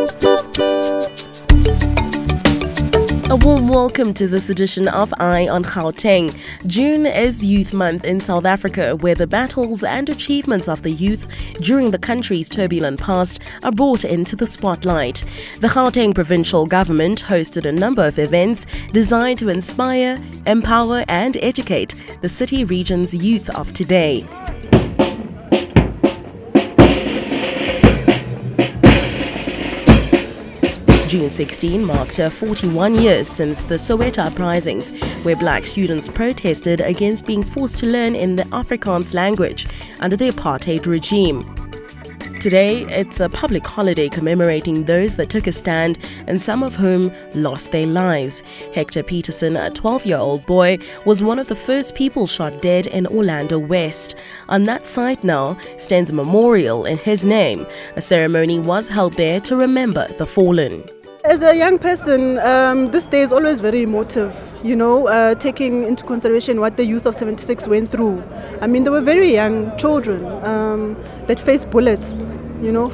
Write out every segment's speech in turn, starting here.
A warm welcome to this edition of Eye on Gauteng. June is Youth Month in South Africa, where the battles and achievements of the youth during the country's turbulent past are brought into the spotlight. The Gauteng Provincial Government hosted a number of events designed to inspire, empower and educate the city region's youth of today. June 16 marked 41 years since the Soweto Uprisings, where black students protested against being forced to learn in the Afrikaans language under the apartheid regime. Today, it's a public holiday commemorating those that took a stand and some of whom lost their lives. Hector Peterson, a 12-year-old boy, was one of the first people shot dead in Orlando West. On that site now stands a memorial in his name. A ceremony was held there to remember the fallen. As a young person, this day is always very emotive, taking into consideration what the youth of 76 went through. I mean, they were very young children that faced bullets,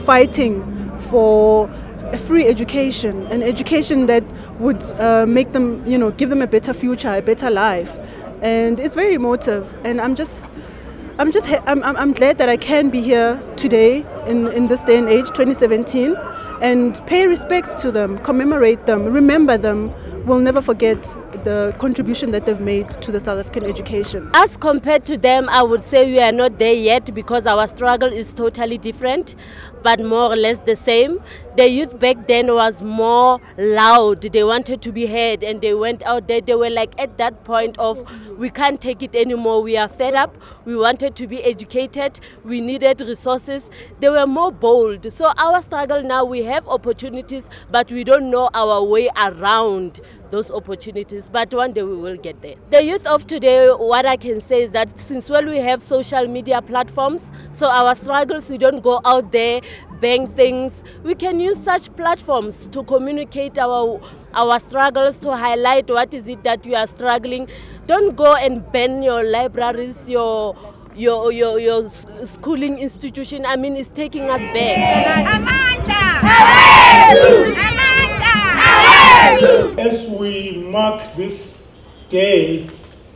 fighting for a free education, an education that would make them, give them a better future, a better life. And it's very emotive, and I'm glad that I can be here today in this day and age, 2017, and pay respects to them, commemorate them, remember them. We'll never forget the contribution that they've made to the South African education. As compared to them, I would say we are not there yet because our struggle is totally different, but more or less the same. The youth back then was more loud. They wanted to be heard, and they went out there. They were like at that point of, we can't take it anymore. We are fed up. We wanted to be educated. We needed resources. They were more bold. So our struggle now, we have opportunities, but we don't know our way around those opportunities, but one day we will get there. The youth of today, what I can say is that since when we have social media platforms, so our struggles, we don't go out there, bang things. We can use such platforms to communicate our struggles, to highlight what is it that we are struggling. Don't go and ban your libraries, your schooling institution. I mean, it's taking us back. As we mark this day,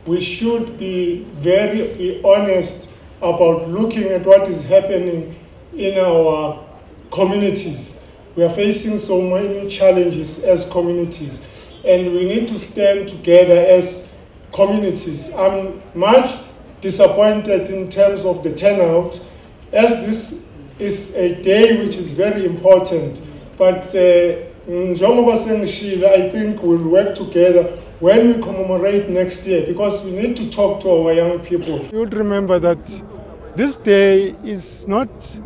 we should be very honest about looking at what is happening in our communities. We are facing so many challenges as communities, and we need to stand together as communities. I'm much disappointed in terms of the turnout, as this is a day which is very important, but I think we'll work together when we commemorate next year, because we need to talk to our young people. You would remember that this day is not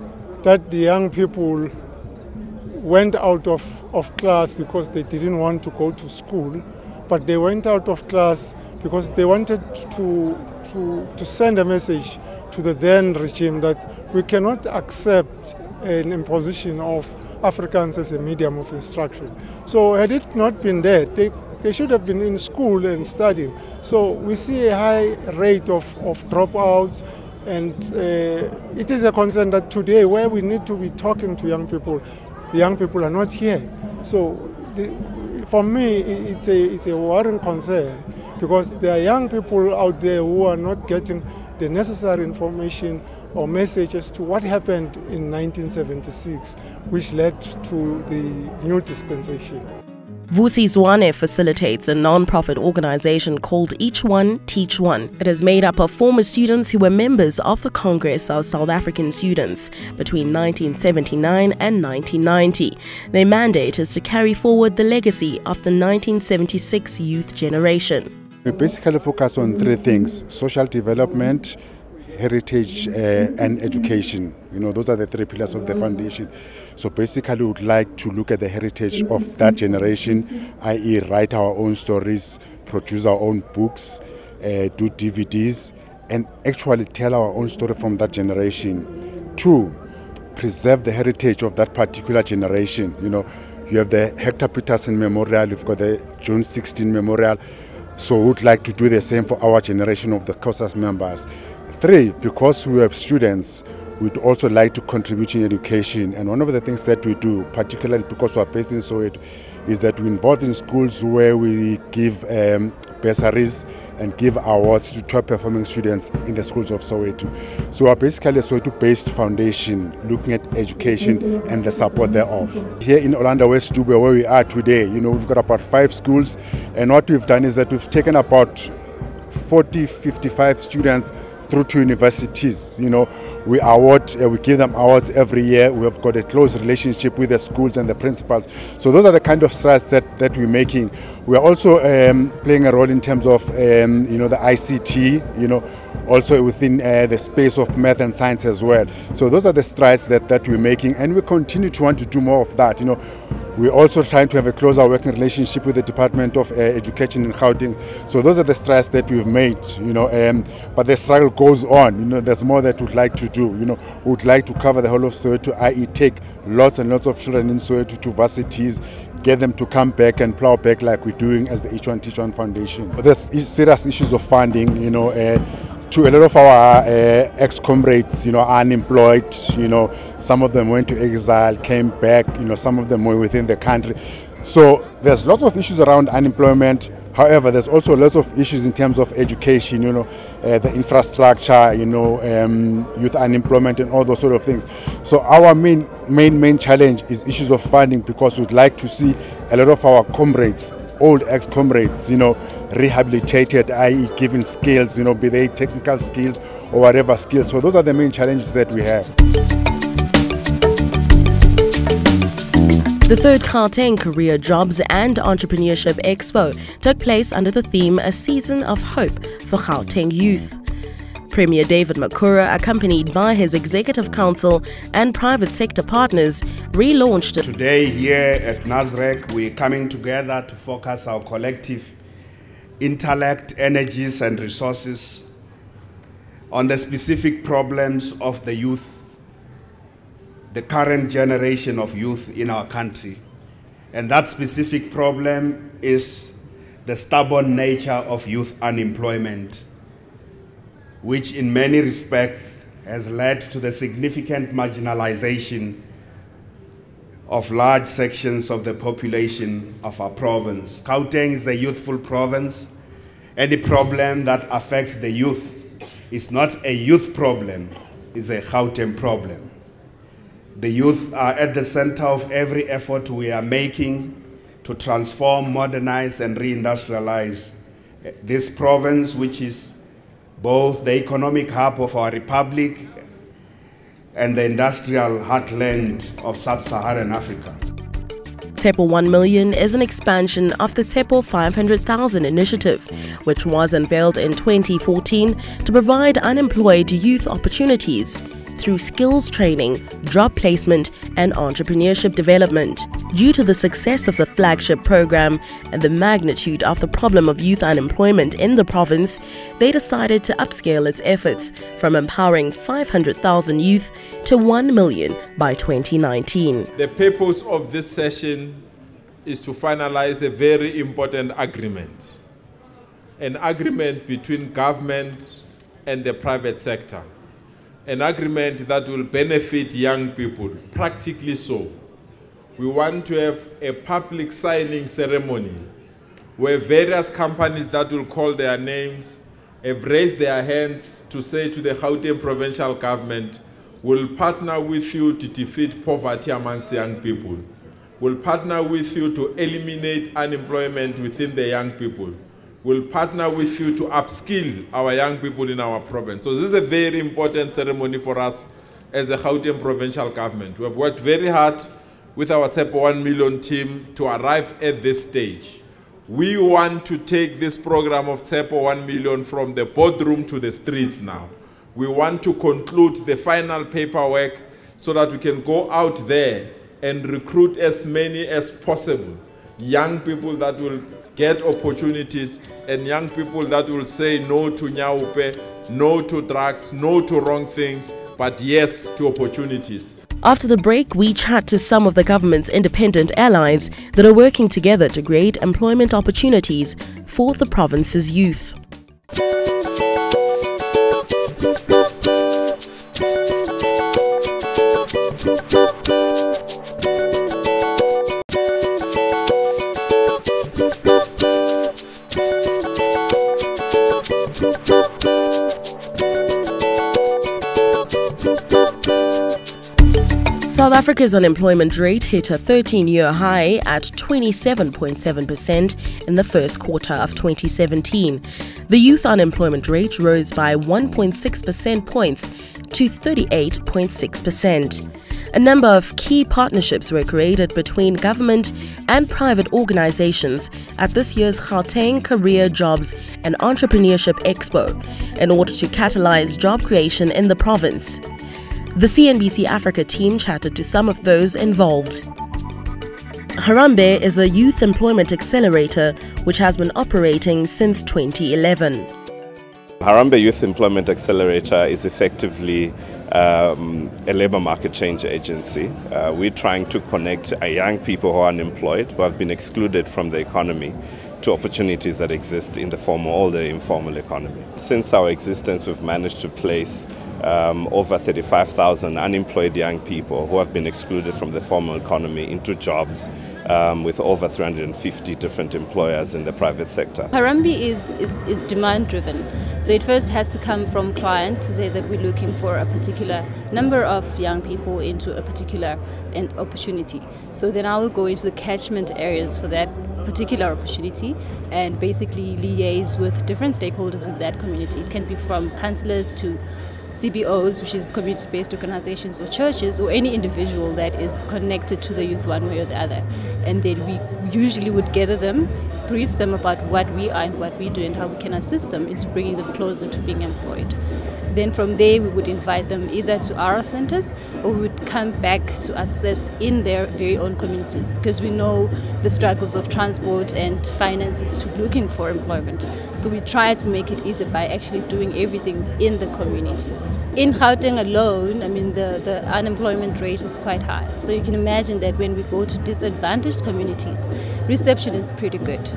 that the young people went out of class because they didn't want to go to school, but they went out of class because they wanted to send a message to the then regime that we cannot accept an imposition of Afrikaans as a medium of instruction. So had it not been there, they should have been in school and studying. So we see a high rate of dropouts, and it is a concern that today, where we need to be talking to young people, the young people are not here. So for me, it's a worrying concern, because there are young people out there who are not getting the necessary information or messages to what happened in 1976, which led to the new dispensation. Vusi Zwane facilitates a non-profit organization called Each One, Teach One. It is made up of former students who were members of the Congress of South African Students between 1979 and 1990. Their mandate is to carry forward the legacy of the 1976 youth generation. We basically focus on three things: social development, heritage and education. Those are the three pillars of the foundation. So basically we would like to look at the heritage of that generation, i.e. write our own stories, produce our own books, do DVDs, and actually tell our own story from that generation. Two, preserve the heritage of that particular generation. You have the Hector Peterson Memorial, you've got the June 16 Memorial. So we would like to do the same for our generation of the COSAS members. Three, because we have students, we'd also like to contribute in education. And one of the things that we do, particularly because we're based in Soweto, is that we're involved in schools where we give bursaries and give awards to top performing students in the schools of Soweto. So we're basically a Soweto-based foundation looking at education and the support thereof. Here in Orlando West Dube, where we are today, we've got about 5 schools, and what we've done is that we've taken about 40-55 students through to universities. We give them awards every year. We have got a close relationship with the schools and the principals. So those are the kind of strides that we're making. We are also playing a role in terms of the ICT, also within the space of math and science as well. So those are the strides that we're making, and we continue to want to do more of that. We're also trying to have a closer working relationship with the Department of Education in Gauteng. So those are the strides that we've made, but the struggle goes on. There's more that we'd like to do. We would like to cover the whole of Soweto, i.e. take lots and lots of children in Soweto to varsities, get them to come back and plow back like we're doing as the Each One Teach One Foundation. But there's serious issues of funding, to a lot of our ex-comrades, are unemployed. Some of them went to exile, came back. Some of them were within the country. So there's lots of issues around unemployment. However, there's also lots of issues in terms of education. The infrastructure. Youth unemployment and all those sort of things. So our main challenge is issues of funding, because we'd like to see a lot of our comrades, old ex-comrades, rehabilitated, i.e. given skills, be they technical skills or whatever skills. So those are the main challenges that we have. The third Gauteng Career Jobs and Entrepreneurship Expo took place under the theme A Season of Hope for Gauteng Youth. Premier David Makura, accompanied by his Executive Council and private sector partners, relaunched. Today here at NASREC, we're coming together to focus our collective intellect, energies and resources on the specific problems of the youth, the current generation of youth in our country. And that specific problem is the stubborn nature of youth unemployment, which in many respects has led to the significant marginalization of large sections of the population of our province. Gauteng is a youthful province. Any problem that affects the youth is not a youth problem, it's a Gauteng problem. The youth are at the center of every effort we are making to transform, modernize and reindustrialize this province, which is both the economic hub of our republic and the industrial heartland of sub-Saharan Africa. Tepo 1 Million is an expansion of the Tepo 500,000 initiative, which was unveiled in 2014 to provide unemployed youth opportunities through skills training, job placement and entrepreneurship development. Due to the success of the flagship program and the magnitude of the problem of youth unemployment in the province, they decided to upscale its efforts from empowering 500,000 youth to 1 million by 2019. The purpose of this session is to finalize a very important agreement, an agreement between government and the private sector. An agreement that will benefit young people, practically so. We want to have a public signing ceremony where various companies that will call their names have raised their hands to say to the Gauteng provincial government, we'll partner with you to defeat poverty amongst young people. We'll partner with you to eliminate unemployment within the young people. We'll partner with you to upskill our young people in our province. So this is a very important ceremony for us as the Gauteng provincial government. We have worked very hard with our Tepo 1 Million team to arrive at this stage. We want to take this program of Tepo 1 Million from the boardroom to the streets now. We want to conclude the final paperwork so that we can go out there and recruit as many as possible. Young people that will get opportunities and young people that will say no to nyaupe, no to drugs, no to wrong things, but yes to opportunities. After the break, we chat to some of the government's independent allies that are working together to create employment opportunities for the province's youth. South Africa's unemployment rate hit a 13-year high at 27.7% in the first quarter of 2017. The youth unemployment rate rose by 1.6 percentage points to 38.6%. A number of key partnerships were created between government and private organizations at this year's Gauteng Career, Jobs and Entrepreneurship Expo in order to catalyze job creation in the province. The CNBC Africa team chatted to some of those involved. Harambee is a youth employment accelerator which has been operating since 2011. Harambee Youth Employment Accelerator is effectively a labour market change agency. We're trying to connect young people who are unemployed, who have been excluded from the economy, to opportunities that exist in the formal or the informal economy. Since our existence, we've managed to place over 35,000 unemployed young people who have been excluded from the formal economy into jobs with over 350 different employers in the private sector. Harambee is demand driven. So it first has to come from client to say that we're looking for a particular number of young people into a particular opportunity. So then I will go into the catchment areas for that particular opportunity and basically liaise with different stakeholders in that community. It can be from councillors to CBOs, which is community-based organizations, or churches, or any individual that is connected to the youth one way or the other. And then we usually would gather them, brief them about what we are and what we do and how we can assist them into bringing them closer to being employed. Then from there we would invite them either to our centers or we would come back to assess in their very own communities, because we know the struggles of transport and finances to looking for employment. So we try to make it easy by actually doing everything in the communities. In Gauteng alone, I mean the unemployment rate is quite high. So you can imagine that when we go to disadvantaged communities, reception is pretty good.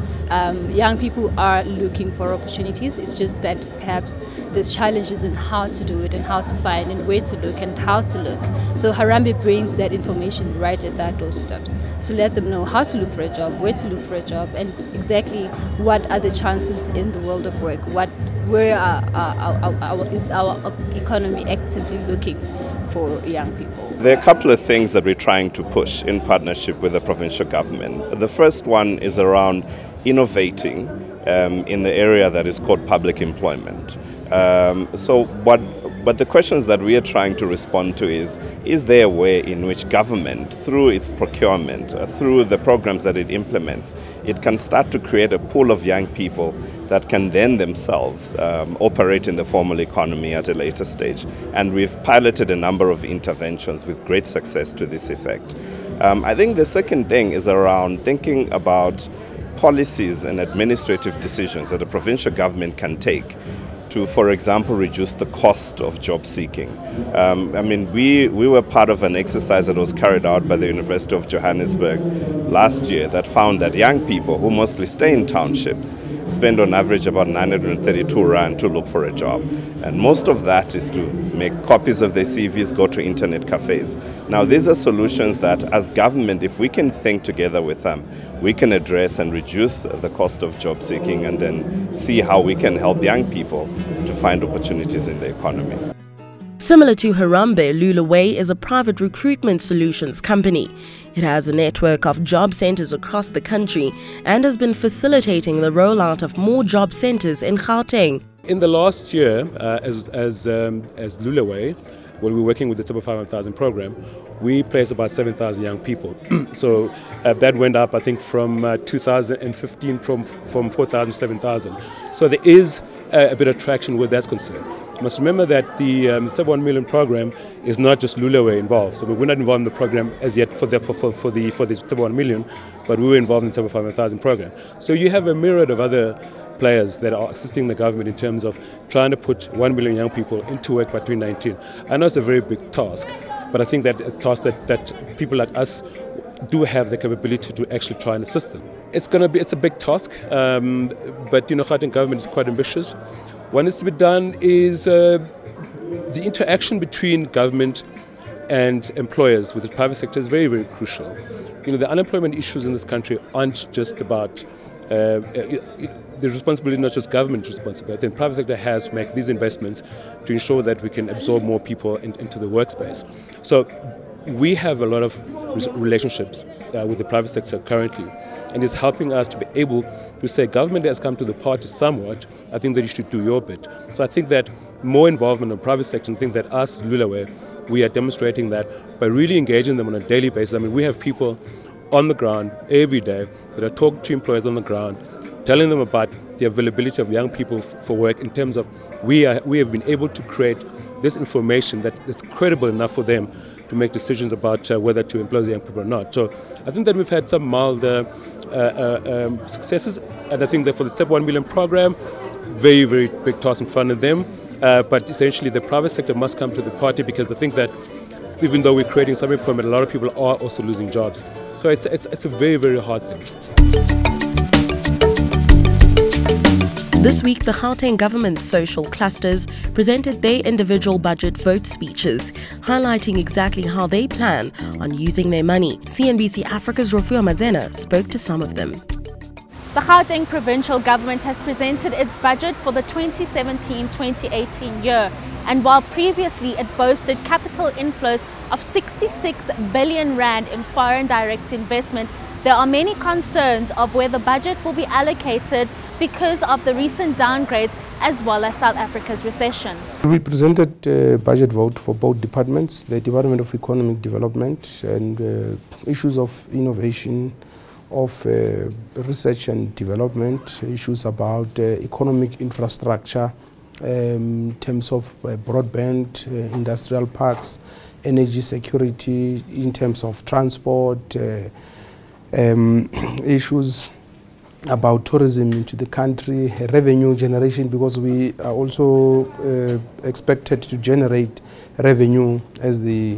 Young people are looking for opportunities. It's just that perhaps there's challenges in how to do it and how to find and where to look and how to look. So Harambee brings that information right at that doorsteps to let them know how to look for a job, where to look for a job, and exactly what are the chances in the world of work, where is our economy actively looking for young people. There are a couple of things that we're trying to push in partnership with the provincial government. The first one is around innovating in the area that is called public employment. But the questions that we are trying to respond to is there a way in which government, through its procurement, through the programs that it implements, it can start to create a pool of young people that can then themselves operate in the formal economy at a later stage. And we've piloted a number of interventions with great success to this effect. I think the second thing is around thinking about policies and administrative decisions that the provincial government can take to, for example, reduce the cost of job seeking. I mean, we were part of an exercise that was carried out by the University of Johannesburg last year that found that young people who mostly stay in townships spend on average about 932 rand to look for a job. And most of that is to make copies of their CVs, go to internet cafes. Now, these are solutions that as government, if we can think together with them, we can address and reduce the cost of job seeking and then see how we can help young people to find opportunities in the economy. Similar to Harambee, Lulaway is a private recruitment solutions company. It has a network of job centers across the country and has been facilitating the rollout of more job centers in Gauteng. In the last year, as Lulaway, when we were working with the Double 500,000 program, we placed about 7,000 young people. So that went up, I think, from 2015 from 4,000 to 7,000. So there is a bit of traction where that's concerned. You must remember that the Double 1 Million program is not just Lulaway involved. So we're not involved in the program as yet for the Double 1 Million, but we were involved in the Double 500,000 program. So you have a myriad of other players that are assisting the government in terms of trying to put 1 million young people into work by 2019. I know it's a very big task, but I think that it's a task that people like us do have the capability to actually try and assist them. It's a big task, but Gauteng government is quite ambitious. What needs to be done is the interaction between government, and employers with the private sector is very, very crucial. The unemployment issues in this country aren't just about the responsibility, not just government responsibility. The private sector has to make these investments to ensure that we can absorb more people into the workspace. So we have a lot of relationships with the private sector currently, and it's helping us to be able to say government has come to the party somewhat. I think that you should do your bit. So I think that more involvement in the private sector, and I think that us, Lulawe, we are demonstrating that by really engaging them on a daily basis. I mean, we have people on the ground every day that are talking to employers on the ground, telling them about the availability of young people for work in terms of we have been able to create this information that is credible enough for them to make decisions about whether to employ the young people or not. So I think that we've had some mild successes, and I think that for the Step 1 Million program, very, very big task in front of them. But essentially the private sector must come to the party, because I think that even though we're creating some employment, a lot of people are also losing jobs. So it's a very, very hard thing. This week, the Gauteng Government's social clusters presented their individual budget vote speeches, highlighting exactly how they plan on using their money. CNBC Africa's Rofua Mazena spoke to some of them. The Gauteng Provincial Government has presented its budget for the 2017-2018 year, and while previously it boasted capital inflows of 66 billion rand in foreign direct investment, there are many concerns of where the budget will be allocated because of the recent downgrades as well as South Africa's recession. We presented a budget vote for both departments, the Department of Economic Development and issues of innovation, of research and development, issues about economic infrastructure in terms of broadband, industrial parks, energy security, in terms of transport, issues about tourism into the country, revenue generation, because we are also expected to generate revenue as the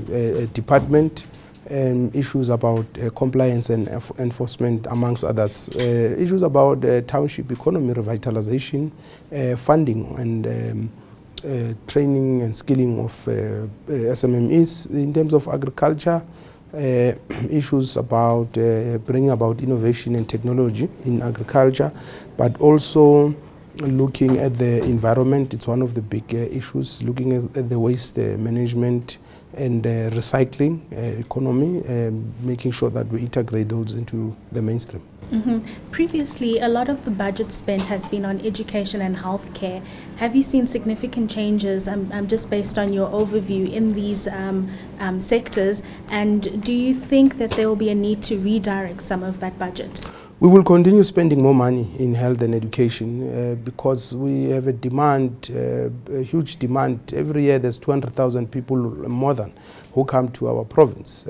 department, and issues about compliance and enforcement, amongst others. Issues about township economy revitalization, funding and training and skilling of SMMEs in terms of agriculture, issues about bringing about innovation and technology in agriculture, but also looking at the environment. It's one of the big issues, looking at the waste management and recycling economy, making sure that we integrate those into the mainstream. Previously, a lot of the budget spent has been on education and healthcare. Have you seen significant changes, just based on your overview, in these sectors? And do you think that there will be a need to redirect some of that budget? We will continue spending more money in health and education because we have a demand, a huge demand. Every year there's 200,000 people more than who come to our province.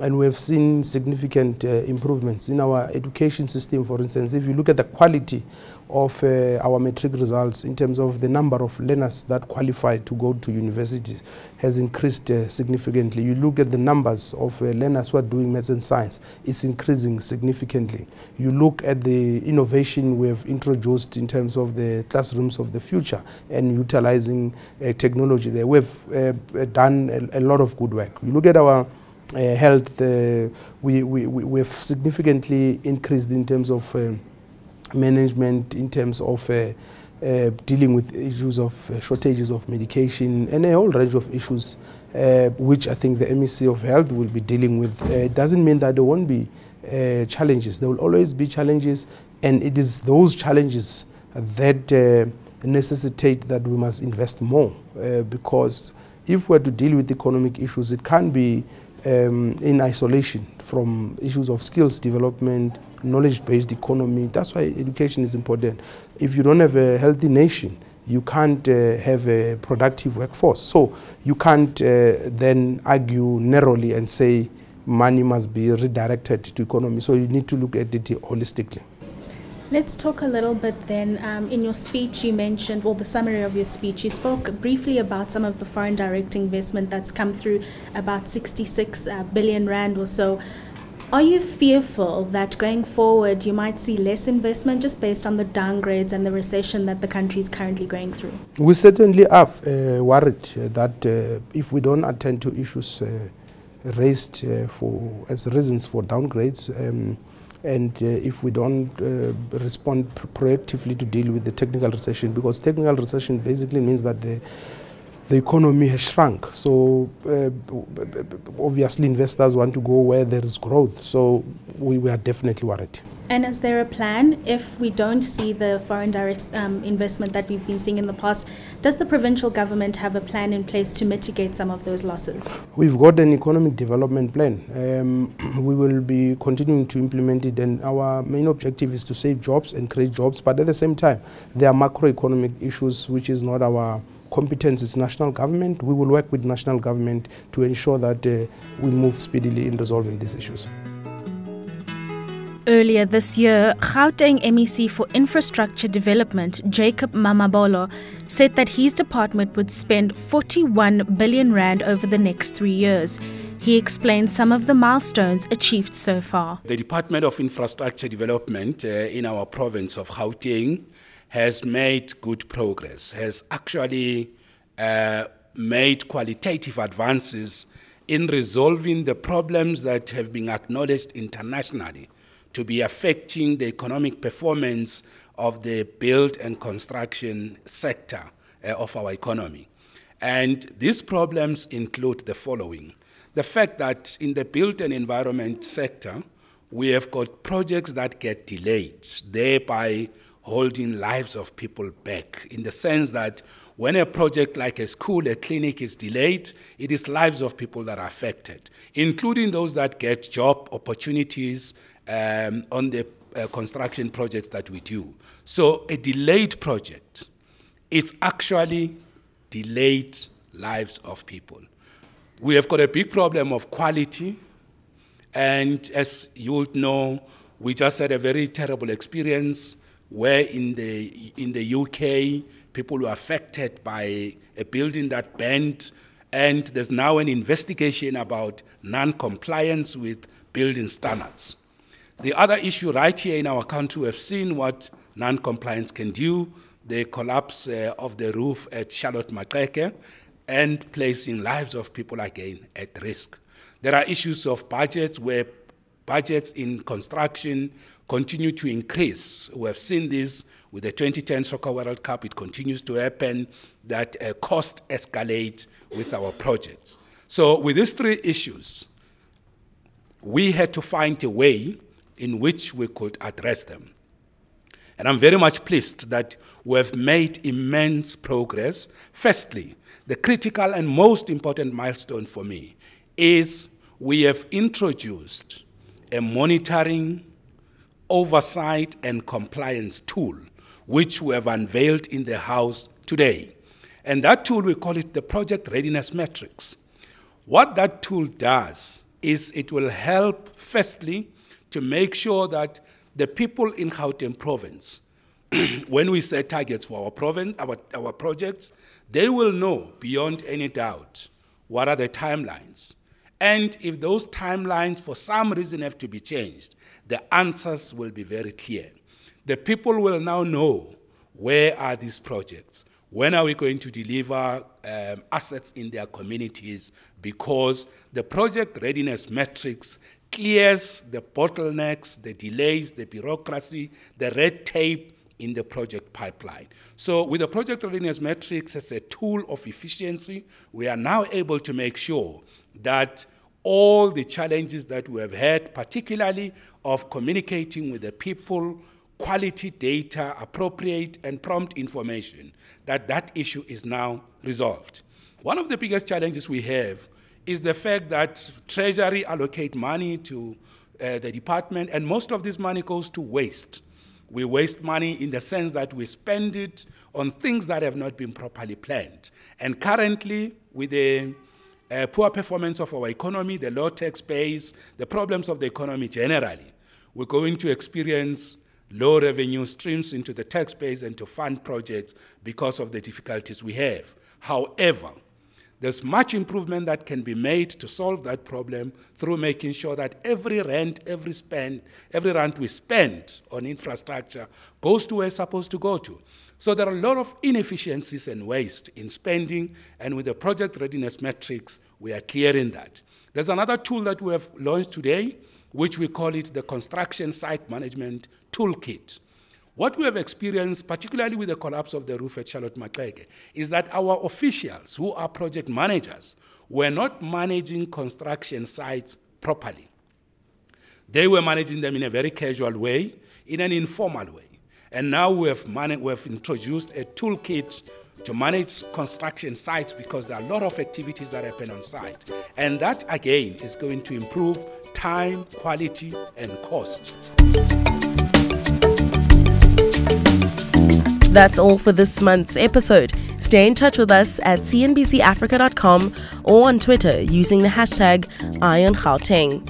And we have seen significant improvements in our education system. For instance, if you look at the quality of our matric results in terms of the number of learners that qualify to go to university has increased significantly. You look at the numbers of learners who are doing maths and science, it's increasing significantly. You look at the innovation we have introduced in terms of the classrooms of the future and utilizing technology there. We've done a lot of good work. You look at our health, we've significantly increased in terms of management, in terms of dealing with issues of shortages of medication and a whole range of issues which I think the MEC of Health will be dealing with. It doesn't mean that there won't be challenges. There will always be challenges, and it is those challenges that necessitate that we must invest more because if we're to deal with economic issues, it can't be in isolation from issues of skills development, knowledge-based economy. That's why education is important. If you don't have a healthy nation, you can't have a productive workforce. So you can't then argue narrowly and say money must be redirected to economy. So you need to look at it holistically. Let's talk a little bit then. In your speech you mentioned, well, the summary of your speech, you spoke briefly about some of the foreign direct investment that's come through, about 66 billion rand or so. Are you fearful that going forward you might see less investment just based on the downgrades and the recession that the country is currently going through? We certainly are worried that if we don't attend to issues raised as reasons for downgrades, and if we don't respond proactively to deal with the technical recession, because technical recession basically means that the economy has shrunk. So obviously investors want to go where there is growth. So we are definitely worried. And is there a plan if we don't see the foreign direct investment that we've been seeing in the past? Does the provincial government have a plan in place to mitigate some of those losses? We've got an economic development plan. We will be continuing to implement it, and our main objective is to save jobs and create jobs. But at the same time, there are macroeconomic issues which is not our competence, is national government. We will work with national government to ensure that we move speedily in resolving these issues. Earlier this year, Gauteng MEC for Infrastructure Development, Jacob Mamabolo, said that his department would spend 41 billion rand over the next 3 years. He explained some of the milestones achieved so far. The Department of Infrastructure Development in our province of Gauteng has made good progress, has actually made qualitative advances in resolving the problems that have been acknowledged internationally to be affecting the economic performance of the build and construction sector of our economy. And these problems include the following. The fact that in the built and environment sector, we have got projects that get delayed, thereby holding lives of people back, in the sense that when a project like a school, a clinic is delayed, it is lives of people that are affected, including those that get job opportunities on the construction projects that we do. So a delayed project is actually delayed lives of people. We have got a big problem of quality, and as you would know, we just had a very terrible experience where in the UK, people were affected by a building that burned, and there's now an investigation about non-compliance with building standards. The other issue right here in our country, we've seen what non-compliance can do, the collapse of the roof at Charlotte Maxeke, and placing lives of people again at risk. There are issues of budgets where budgets in construction continue to increase. We have seen this with the 2010 Soccer World Cup. It continues to happen, that costs escalate with our projects. So with these three issues, we had to find a way in which we could address them. And I'm very much pleased that we have made immense progress. Firstly, the critical and most important milestone for me is we have introduced a monitoring, oversight, and compliance tool, which we have unveiled in the House today. And that tool, we call it the Project Readiness Matrix. What that tool does is it will help, firstly, to make sure that the people in Gauteng province, when we set targets for our province, our projects, they will know beyond any doubt what are the timelines. And if those timelines for some reason have to be changed, the answers will be very clear. The people will now know where are these projects, when are we going to deliver assets in their communities, because the Project Readiness Matrix clears the bottlenecks, the delays, the bureaucracy, the red tape in the project pipeline. So with the Project Readiness Matrix as a tool of efficiency, we are now able to make sure that all the challenges that we have had, particularly of communicating with the people, quality data, appropriate and prompt information, that issue is now resolved. One of the biggest challenges we have is the fact that Treasury allocate money to the department, and most of this money goes to waste. We waste money in the sense that we spend it on things that have not been properly planned. And currently, with the poor performance of our economy, the low tax base, the problems of the economy generally, we're going to experience low revenue streams into the tax base and to fund projects because of the difficulties we have. However, There's much improvement that can be made to solve that problem through making sure that every rand we spend on infrastructure goes to where it's supposed to go to. So there are a lot of inefficiencies and waste in spending, and with the project readiness metrics, we are clearing that. There's another tool that we have launched today, which we call it the Construction Site Management Toolkit. What we have experienced, particularly with the collapse of the roof at Charlotte Maxeke, is that our officials, who are project managers, were not managing construction sites properly. They were managing them in a very casual way, in an informal way. And now we have introduced a toolkit to manage construction sites, because there are a lot of activities that happen on site. And that, again, is going to improve time, quality, and cost. That's all for this month's episode. Stay in touch with us at cnbcafrica.com or on Twitter using the hashtag #IronGauteng.